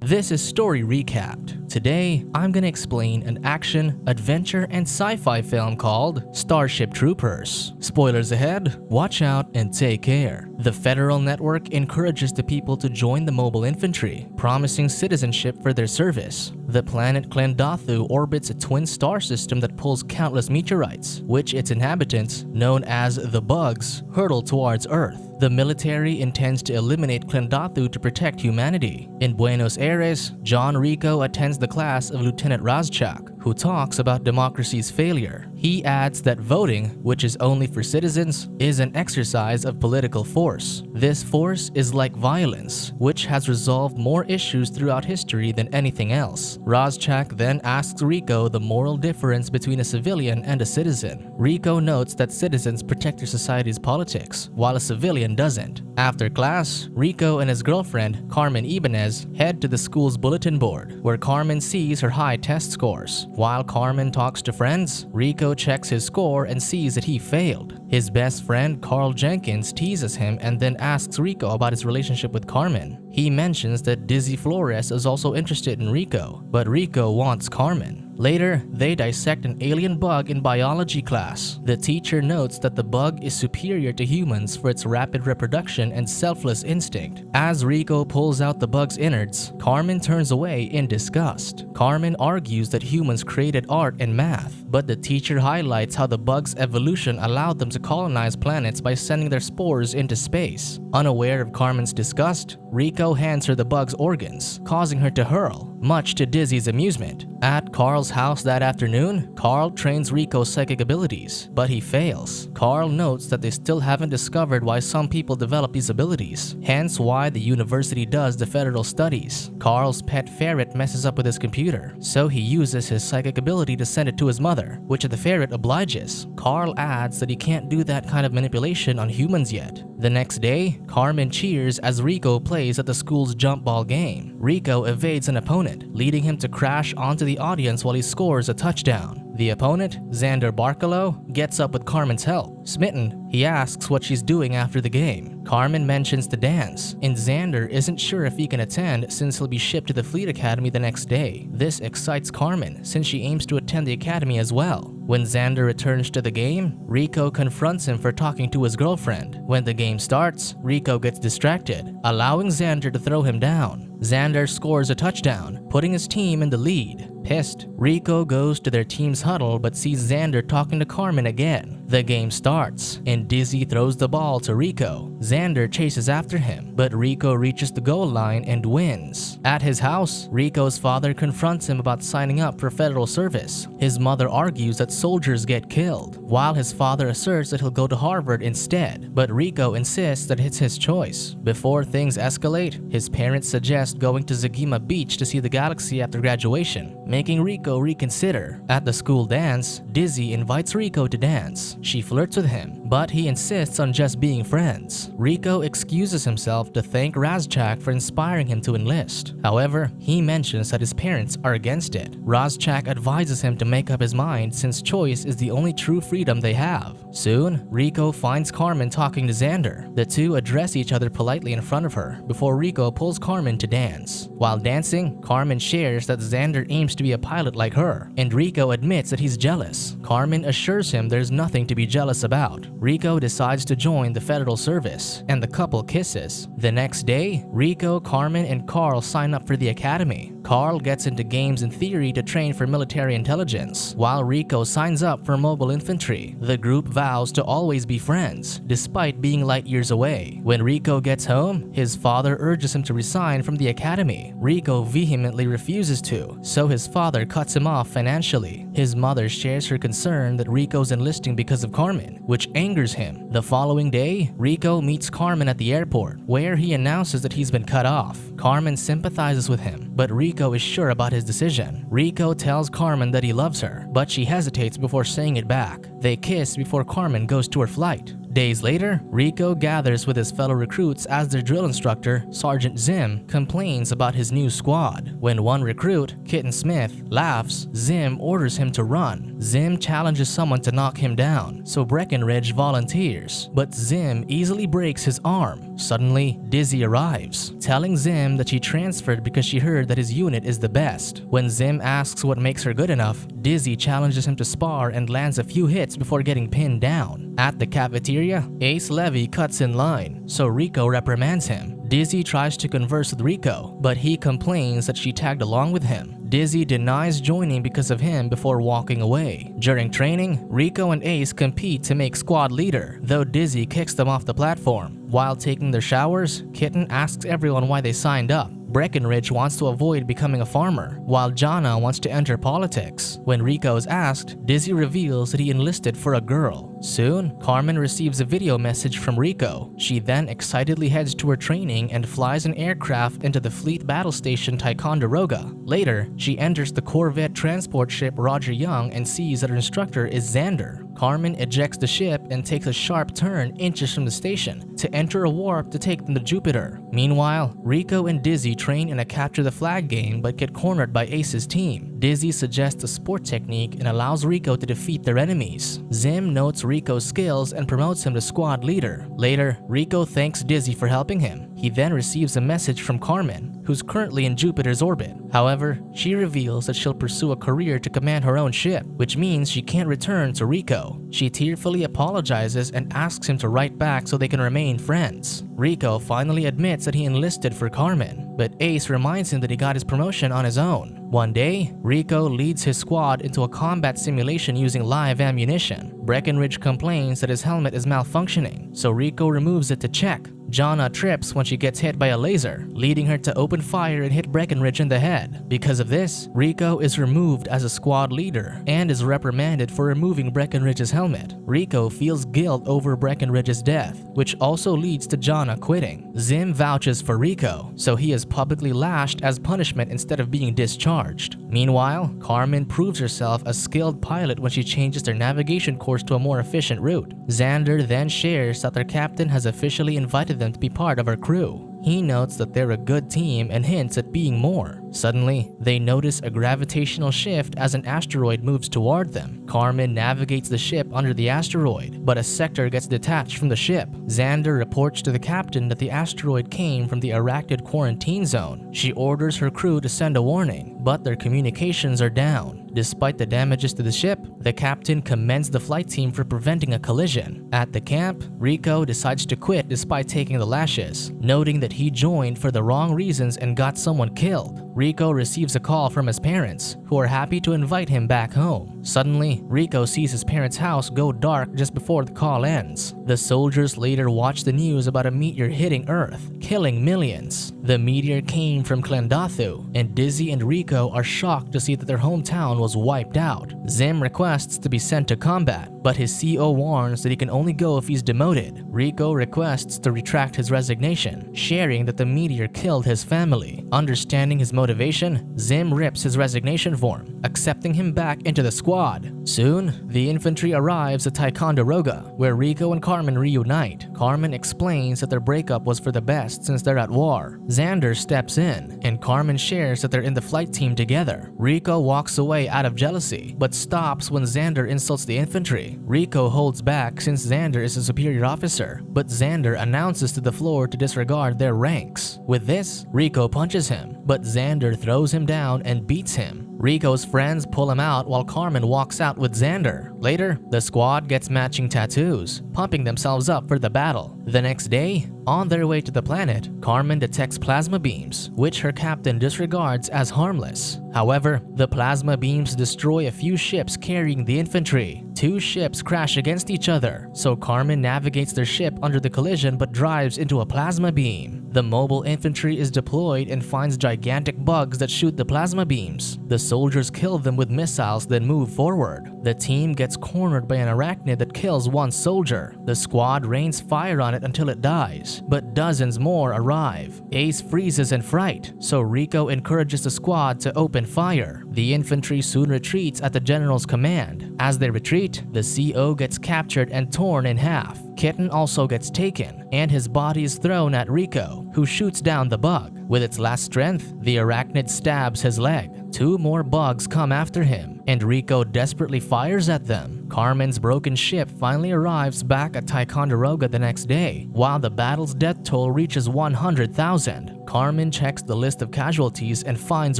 This is Story Recapped. Today, I'm gonna explain an action, adventure, and sci-fi film called Starship Troopers. Spoilers ahead, watch out and take care. The Federal Network encourages the people to join the mobile infantry, promising citizenship for their service. The planet Klendathu orbits a twin star system that pulls countless meteorites, which its inhabitants, known as the Bugs, hurtle towards Earth. The military intends to eliminate Klendathu to protect humanity. In Buenos Aires, John Rico attends the class of Lieutenant Razchak, who talks about democracy's failure. He adds that voting, which is only for citizens, is an exercise of political force. This force is like violence, which has resolved more issues throughout history than anything else. Razchak then asks Rico the moral difference between a civilian and a citizen. Rico notes that citizens protect their society's politics, while a civilian doesn't. After class, Rico and his girlfriend, Carmen Ibanez, head to the school's bulletin board, where Carmen sees her high test scores. While Carmen talks to friends, Rico checks his score and sees that he failed. His best friend, Carl Jenkins, teases him and then asks Rico about his relationship with Carmen. He mentions that Dizzy Flores is also interested in Rico, but Rico wants Carmen. Later, they dissect an alien bug in biology class. The teacher notes that the bug is superior to humans for its rapid reproduction and selfless instinct. As Rico pulls out the bug's innards, Carmen turns away in disgust. Carmen argues that humans created art and math, but the teacher highlights how the bug's evolution allowed them to colonize planets by sending their spores into space. Unaware of Carmen's disgust, Rico hands her the bug's organs, causing her to hurl, much to Dizzy's amusement. At Carl's house that afternoon, Carl trains Rico's psychic abilities, but he fails. Carl notes that they still haven't discovered why some people develop these abilities, hence why the university does the federal studies. Carl's pet ferret messes up with his computer, so he uses his psychic ability to send it to his mother, which the ferret obliges. Carl adds that he can't do that kind of manipulation on humans yet. The next day, Carmen cheers as Rico plays at the school's jump ball game. Rico evades an opponent, leading him to crash onto the audience while he scores a touchdown. The opponent, Xander Barkalow, gets up with Carmen's help. Smitten, he asks what she's doing after the game. Carmen mentions the dance, and Xander isn't sure if he can attend since he'll be shipped to the Fleet Academy the next day. This excites Carmen since she aims to attend the academy as well. When Xander returns to the game, Rico confronts him for talking to his girlfriend. When the game starts, Rico gets distracted, allowing Xander to throw him down. Xander scores a touchdown, putting his team in the lead. Pissed, Rico goes to their team's huddle but sees Xander talking to Carmen again. The game starts, and Dizzy throws the ball to Rico. Xander chases after him, but Rico reaches the goal line and wins. At his house, Rico's father confronts him about signing up for federal service. His mother argues that soldiers get killed, while his father asserts that he'll go to Harvard instead, but Rico insists that it's his choice. Before things escalate, his parents suggest going to Zagima Beach to see the galaxy after graduation, making Rico reconsider. At the school dance, Dizzy invites Rico to dance. She flirts with him, but he insists on just being friends. Rico excuses himself to thank Razchak for inspiring him to enlist. However, he mentions that his parents are against it. Razchak advises him to make up his mind since choice is the only true freedom they have. Soon, Rico finds Carmen talking to Xander. The two address each other politely in front of her before Rico pulls Carmen to dance. While dancing, Carmen shares that Xander aims to be a pilot like her, and Rico admits that he's jealous. Carmen assures him there's nothing to be jealous about. Rico decides to join the federal service, and the couple kisses. The next day, Rico, Carmen, and Carl sign up for the academy. Carl gets into games and theory to train for military intelligence, while Rico signs up for mobile infantry. The group vows to always be friends, despite being light years away. When Rico gets home, his father urges him to resign from the academy. Rico vehemently refuses to, so his father cuts him off financially. His mother shares her concern that Rico's enlisting because of Carmen, which angers him. The following day, Rico meets Carmen at the airport, where he announces that he's been cut off. Carmen sympathizes with him, but Rico is sure about his decision. Rico tells Carmen that he loves her, but she hesitates before saying it back. They kiss before Carmen goes to her flight. Days later, Rico gathers with his fellow recruits as their drill instructor, Sergeant Zim, complains about his new squad. When one recruit, Kitten Smith, laughs, Zim orders him to run. Zim challenges someone to knock him down, so Breckenridge volunteers, but Zim easily breaks his arm. Suddenly, Dizzy arrives, telling Zim that she transferred because she heard that his unit is the best. When Zim asks what makes her good enough, Dizzy challenges him to spar and lands a few hits before getting pinned down. At the cafeteria, Ace Levy cuts in line, so Rico reprimands him. Dizzy tries to converse with Rico, but he complains that she tagged along with him. Dizzy denies joining because of him before walking away. During training, Rico and Ace compete to make squad leader, though Dizzy kicks them off the platform. While taking their showers, Kitten asks everyone why they signed up. Breckenridge wants to avoid becoming a farmer, while Jana wants to enter politics. When Rico is asked, Dizzy reveals that he enlisted for a girl. Soon, Carmen receives a video message from Rico. She then excitedly heads to her training and flies an aircraft into the fleet battle station Ticonderoga. Later, she enters the Corvette transport ship Roger Young and sees that her instructor is Xander. Carmen ejects the ship and takes a sharp turn inches from the station to enter a warp to take them to Jupiter. Meanwhile, Rico and Dizzy train in a capture the flag game but get cornered by Ace's team. Dizzy suggests a sport technique and allows Rico to defeat their enemies. Zim notes Rico's skills and promotes him to squad leader. Later, Rico thanks Dizzy for helping him. He then receives a message from Carmen, who's currently in Jupiter's orbit. However, she reveals that she'll pursue a career to command her own ship, which means she can't return to Rico. She tearfully apologizes and asks him to write back so they can remain friends. Rico finally admits that he enlisted for Carmen, but Ace reminds him that he got his promotion on his own. One day, Rico leads his squad into a combat simulation using live ammunition. Breckenridge complains that his helmet is malfunctioning, so Rico removes it to check. Jana trips when she gets hit by a laser, leading her to open fire and hit Breckenridge in the head. Because of this, Rico is removed as a squad leader and is reprimanded for removing Breckenridge's helmet. Rico feels guilt over Breckenridge's death, which also leads to Jana quitting. Zim vouches for Rico, so he is publicly lashed as punishment instead of being discharged. Meanwhile, Carmen proves herself a skilled pilot when she changes their navigation course to a more efficient route. Xander then shares that their captain has officially invited them to be part of our crew. He notes that they're a good team and hints at being more. Suddenly, they notice a gravitational shift as an asteroid moves toward them. Carmen navigates the ship under the asteroid, but a sector gets detached from the ship. Xander reports to the captain that the asteroid came from the Arachnid quarantine zone. She orders her crew to send a warning, but their communications are down. Despite the damages to the ship, the captain commends the flight team for preventing a collision. At the camp, Rico decides to quit despite taking the lashes, noting that he joined for the wrong reasons and got someone killed. Rico receives a call from his parents, who are happy to invite him back home. Suddenly, Rico sees his parents' house go dark just before the call ends. The soldiers later watch the news about a meteor hitting Earth, killing millions. The meteor came from Klendathu, and Dizzy and Rico are shocked to see that their hometown was wiped out. Zim requests to be sent to combat, but his CO warns that he can only go if he's demoted. Rico requests to retract his resignation, sharing that the meteor killed his family. Understanding his motivation, Zim rips his resignation form, accepting him back into the squad. Soon, the infantry arrives at Ticonderoga, where Rico and Carmen reunite. Carmen explains that their breakup was for the best since they're at war. Xander steps in, and Carmen shares that they're in the flight team together. Rico walks away out of jealousy, but stops when Xander insults the infantry. Rico holds back since Xander is a superior officer, but Xander announces to the floor to disregard their ranks. With this, Rico punches him, but Xander throws him down and beats him. Rico's friends pull him out while Carmen walks out with Xander. Later, the squad gets matching tattoos, pumping themselves up for the battle. The next day, on their way to the planet, Carmen detects plasma beams, which her captain disregards as harmless. However, the plasma beams destroy a few ships carrying the infantry. Two ships crash against each other, so Carmen navigates their ship under the collision but drives into a plasma beam. The mobile infantry is deployed and finds gigantic bugs that shoot the plasma beams. The soldiers kill them with missiles then move forward. The team gets cornered by an arachnid that kills one soldier. The squad rains fire on it until it dies, but dozens more arrive. Ace freezes in fright, so Rico encourages the squad to open fire. The infantry soon retreats at the general's command. As they retreat, the CO gets captured and torn in half. Kitten also gets taken, and his body is thrown at Rico, who shoots down the bug. With its last strength, the arachnid stabs his leg. 2 more bugs come after him, and Rico desperately fires at them. Carmen's broken ship finally arrives back at Ticonderoga the next day, while the battle's death toll reaches 100,000. Carmen checks the list of casualties and finds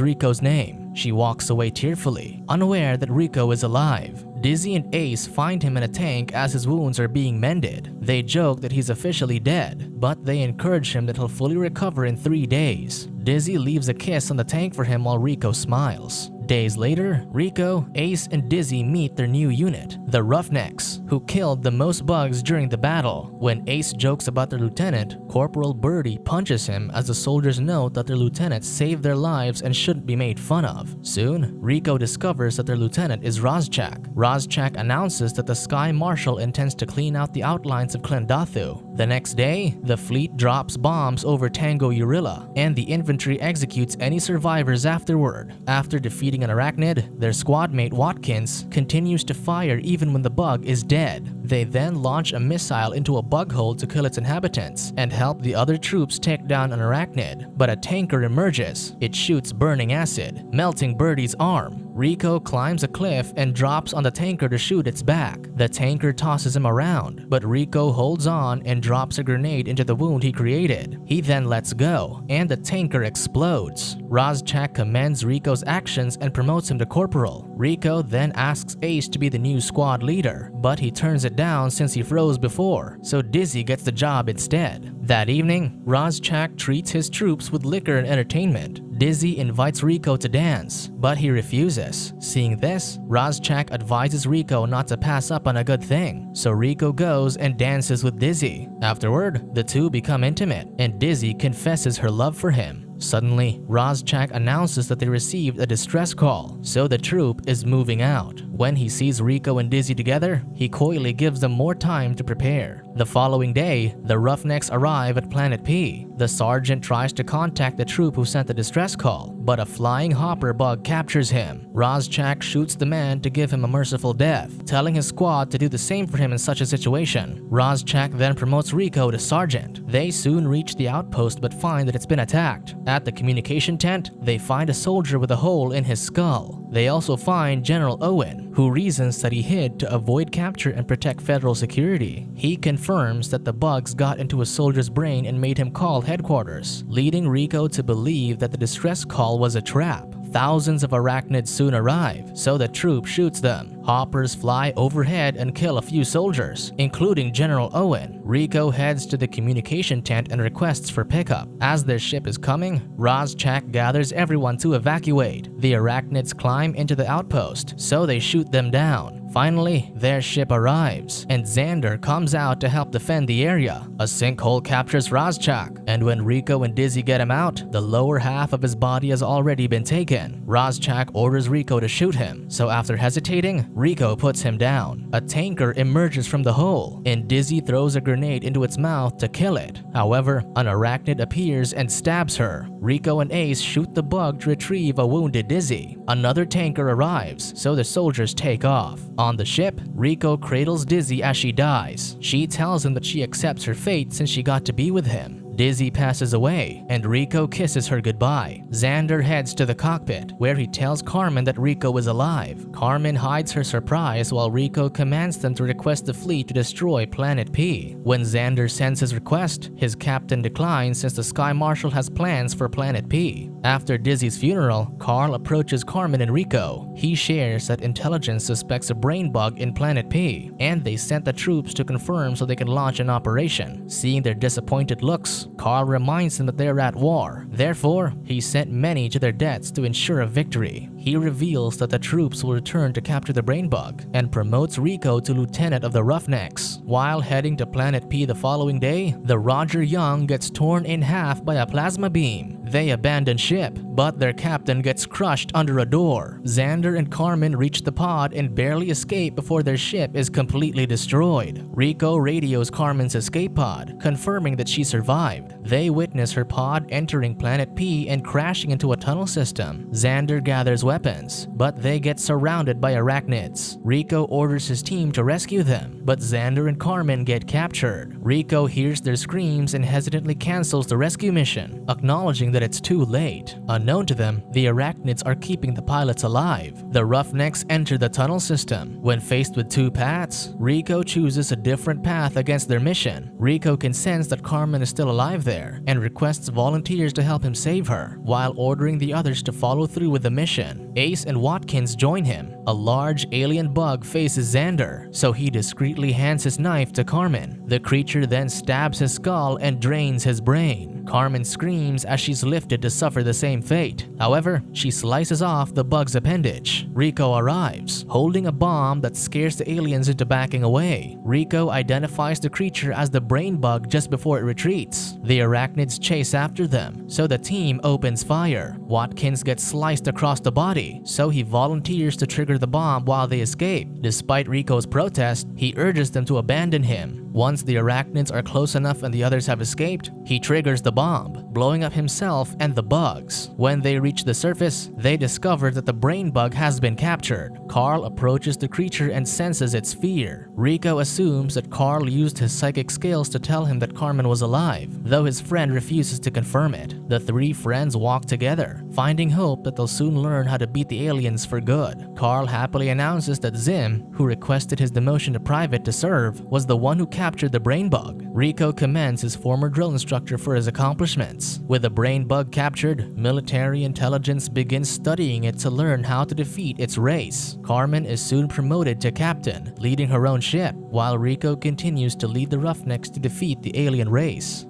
Rico's name. She walks away tearfully, unaware that Rico is alive. Dizzy and Ace find him in a tank as his wounds are being mended. They joke that he's officially dead, but they encourage him that he'll fully recover in 3 days. Dizzy leaves a kiss on the tank for him while Rico smiles. Days later, Rico, Ace, and Dizzy meet their new unit, the Roughnecks, who killed the most bugs during the battle. When Ace jokes about their lieutenant, Corporal Birdie punches him as the soldiers note that their lieutenant saved their lives and shouldn't be made fun of. Soon, Rico discovers that their lieutenant is Rozchak. Rozchak announces that the Sky Marshal intends to clean out the outlines of Klendathu. The next day, the fleet drops bombs over Tango Urilla, and the infantry executes any survivors afterward. After defeating an arachnid, their squad mate Watkins continues to fire even when the bug is dead. They then launch a missile into a bug hole to kill its inhabitants and help the other troops take down an arachnid, but a tanker emerges. It shoots burning acid, melting Birdie's arm. Rico climbs a cliff and drops on the tanker to shoot its back. The tanker tosses him around, but Rico holds on and drops a grenade into the wound he created. He then lets go, and the tanker explodes. Rozchak commends Rico's actions and promotes him to corporal. Rico then asks Ace to be the new squad leader, but he turns it down since he froze before, so Dizzy gets the job instead. That evening, Rozchak treats his troops with liquor and entertainment. Dizzy invites Rico to dance, but he refuses. Seeing this, Rozchak advises Rico not to pass up on a good thing, so Rico goes and dances with Dizzy. Afterward, the two become intimate, and Dizzy confesses her love for him. Suddenly, Rozchak announces that they received a distress call, so the troop is moving out. When he sees Rico and Dizzy together, he coyly gives them more time to prepare. The following day, the Roughnecks arrive at Planet P. The sergeant tries to contact the troop who sent the distress call, but a flying hopper bug captures him. Rozchak shoots the man to give him a merciful death, telling his squad to do the same for him in such a situation. Rozchak then promotes Rico to sergeant. They soon reach the outpost but find that it's been attacked. At the communication tent, they find a soldier with a hole in his skull. They also find General Owen, who reasons that he hid to avoid capture and protect federal security. He confirms that the bugs got into a soldier's brain and made him call headquarters, leading Rico to believe that the distress call was a trap. Thousands of arachnids soon arrive, so the troop shoots them. Hoppers fly overhead and kill a few soldiers, including General Owen. Rico heads to the communication tent and requests for pickup. As their ship is coming, Rozchak gathers everyone to evacuate. The arachnids climb into the outpost, so they shoot them down. Finally, their ship arrives, and Xander comes out to help defend the area. A sinkhole captures Rozchak, and when Rico and Dizzy get him out, the lower half of his body has already been taken. Rozchak orders Rico to shoot him, so after hesitating, Rico puts him down. A tanker emerges from the hole, and Dizzy throws a grenade into its mouth to kill it. However, an arachnid appears and stabs her. Rico and Ace shoot the bug to retrieve a wounded Dizzy. Another tanker arrives, so the soldiers take off. On the ship, Rico cradles Dizzy as she dies. She tells him that she accepts her fate since she got to be with him. Dizzy passes away, and Rico kisses her goodbye. Xander heads to the cockpit, where he tells Carmen that Rico is alive. Carmen hides her surprise while Rico commands them to request the fleet to destroy Planet P. When Xander sends his request, his captain declines since the Sky Marshal has plans for Planet P. After Dizzy's funeral, Carl approaches Carmen and Rico. He shares that intelligence suspects a brain bug in Planet P, and they sent the troops to confirm so they can launch an operation. Seeing their disappointed looks, Carl reminds them that they are at war. Therefore, he sent many to their deaths to ensure a victory. He reveals that the troops will return to capture the brain bug and promotes Rico to lieutenant of the Roughnecks. While heading to Planet P the following day, the Roger Young gets torn in half by a plasma beam. They abandon ship, but their captain gets crushed under a door. Xander and Carmen reach the pod and barely escape before their ship is completely destroyed. Rico radios Carmen's escape pod, confirming that she survived. They witness her pod entering Planet P and crashing into a tunnel system. Xander gathers weapons, but they get surrounded by arachnids. Rico orders his team to rescue them, but Xander and Carmen get captured. Rico hears their screams and hesitantly cancels the rescue mission, acknowledging that it's too late. Unknown to them, the arachnids are keeping the pilots alive. The Roughnecks enter the tunnel system. When faced with two paths, Rico chooses a different path against their mission. Rico can sense that Carmen is still alive there and requests volunteers to help him save her, while ordering the others to follow through with the mission. Ace and Watkins join him. A large alien bug faces Xander, so he discreetly hands his knife to Carmen. The creature then stabs his skull and drains his brain. Carmen screams as she's lifted to suffer the same fate. However, she slices off the bug's appendage. Rico arrives, holding a bomb that scares the aliens into backing away. Rico identifies the creature as the brain bug just before it retreats. The arachnids chase after them, so the team opens fire. Watkins gets sliced across the body, so he volunteers to trigger the bomb while they escape. Despite Rico's protest, he urges them to abandon him. Once the arachnids are close enough and the others have escaped, he triggers the bomb, blowing up himself and the bugs. When they reach the surface, they discover that the brain bug has been captured. Carl approaches the creature and senses its fear. Rico assumes that Carl used his psychic skills to tell him that Carmen was alive, though his friend refuses to confirm it. The three friends walk together, finding hope that they'll soon learn how to beat the aliens for good. Carl happily announces that Zim, who requested his demotion to private to serve, was the one who captured the brain bug. Rico commends his former drill instructor for his accomplishments. With the brain bug captured, military intelligence begins studying it to learn how to defeat its race. Carmen is soon promoted to captain, leading her own ship, while Rico continues to lead the Roughnecks to defeat the alien race.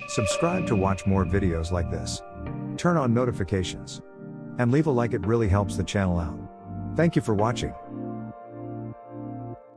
Subscribe to watch more videos like this. Turn on notifications. And leave a like, it really helps the channel out. Thank you for watching.